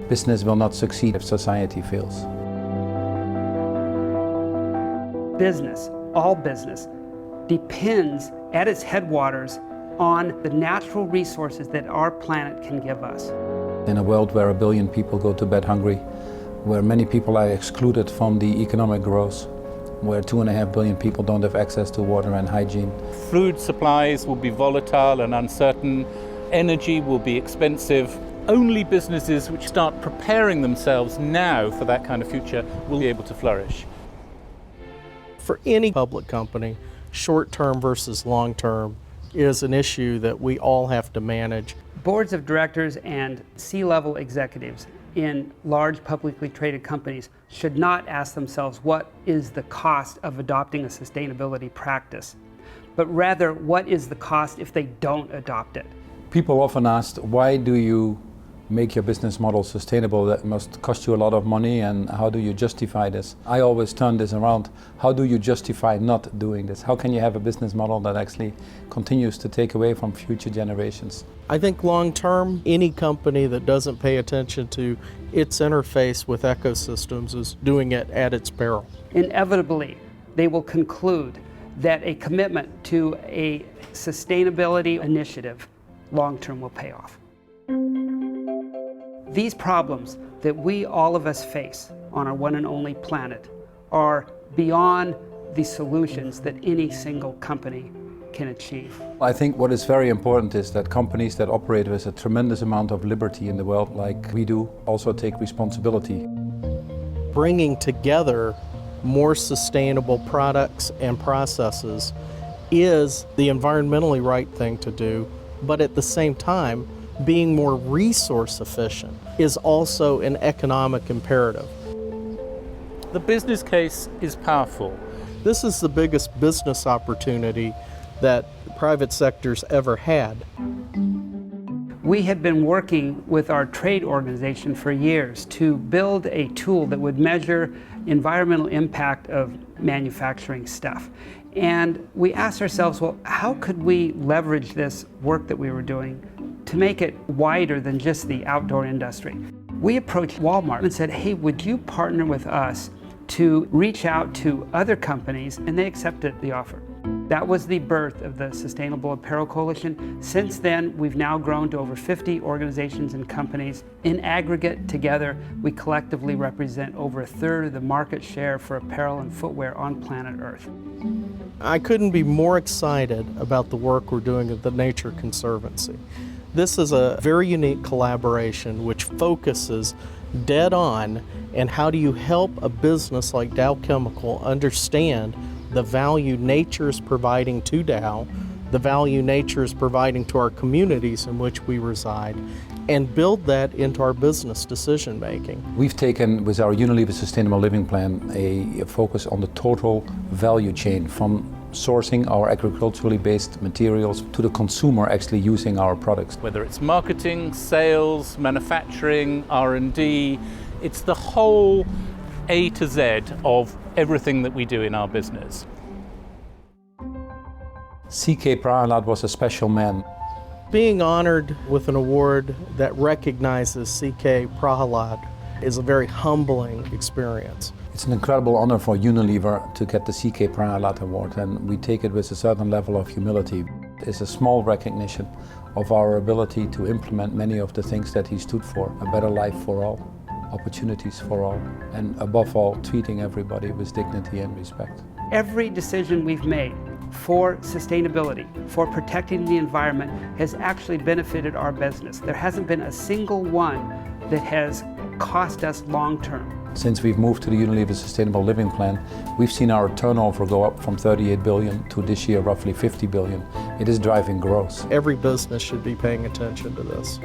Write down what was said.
Business will not succeed if society fails. Business, all business, depends at its headwaters on the natural resources that our planet can give us. In a world where 1 billion people go to bed hungry, where many people are excluded from the economic growth, where 2.5 billion people don't have access to water and hygiene. Food supplies will be volatile and uncertain, energy will be expensive. Only businesses which start preparing themselves now for that kind of future will be able to flourish. For any public company, short-term versus long-term is an issue that we all have to manage. Boards of directors and C-level executives in large publicly traded companies should not ask themselves what is the cost of adopting a sustainability practice, but rather what is the cost if they don't adopt it. People often ask, why do you make your business model sustainable? That must cost you a lot of money, and how do you justify this? I always turn this around. How do you justify not doing this? How can you have a business model that actually continues to take away from future generations? I think long term, any company that doesn't pay attention to its interface with ecosystems is doing it at its peril. Inevitably, they will conclude that a commitment to a sustainability initiative long term will pay off. These problems that all of us face on our one and only planet are beyond the solutions that any single company can achieve. I think what is very important is that companies that operate with a tremendous amount of liberty in the world, like we do, also take responsibility. Bringing together more sustainable products and processes is the environmentally right thing to do, but at the same time, being more resource efficient is also an economic imperative. The business case is powerful. This is the biggest business opportunity that the private sector's ever had. We had been working with our trade organization for years to build a tool that would measure environmental impact of manufacturing stuff. And we asked ourselves, well, how could we leverage this work that we were doing to make it wider than just the outdoor industry? We approached Walmart and said, hey, would you partner with us to reach out to other companies? And they accepted the offer. That was the birth of the Sustainable Apparel Coalition. Since then, we've now grown to over 50 organizations and companies. In aggregate, together, we collectively represent over 1/3 of the market share for apparel and footwear on planet Earth. I couldn't be more excited about the work we're doing at the Nature Conservancy. This is a very unique collaboration which focuses dead on and how do you help a business like Dow Chemical understand the value nature is providing to Dow, the value nature is providing to our communities in which we reside, and build that into our business decision making. We've taken, with our Unilever Sustainable Living Plan, a focus on the total value chain, from sourcing our agriculturally based materials to the consumer actually using our products. Whether it's marketing, sales, manufacturing, R&D, it's the whole A to Z of everything that we do in our business. CK Prahalad was a special man. Being honored with an award that recognizes CK Prahalad is a very humbling experience. It's an incredible honor for Unilever to get the CK Prahalad Award, and we take it with a certain level of humility. It's a small recognition of our ability to implement many of the things that he stood for: a better life for all, opportunities for all, and above all, treating everybody with dignity and respect. Every decision we've made for sustainability, for protecting the environment, has actually benefited our business. There hasn't been a single one that has cost us long term. Since we've moved to the Unilever Sustainable Living Plan, we've seen our turnover go up from 38 billion to this year roughly 50 billion. It is driving growth. Every business should be paying attention to this.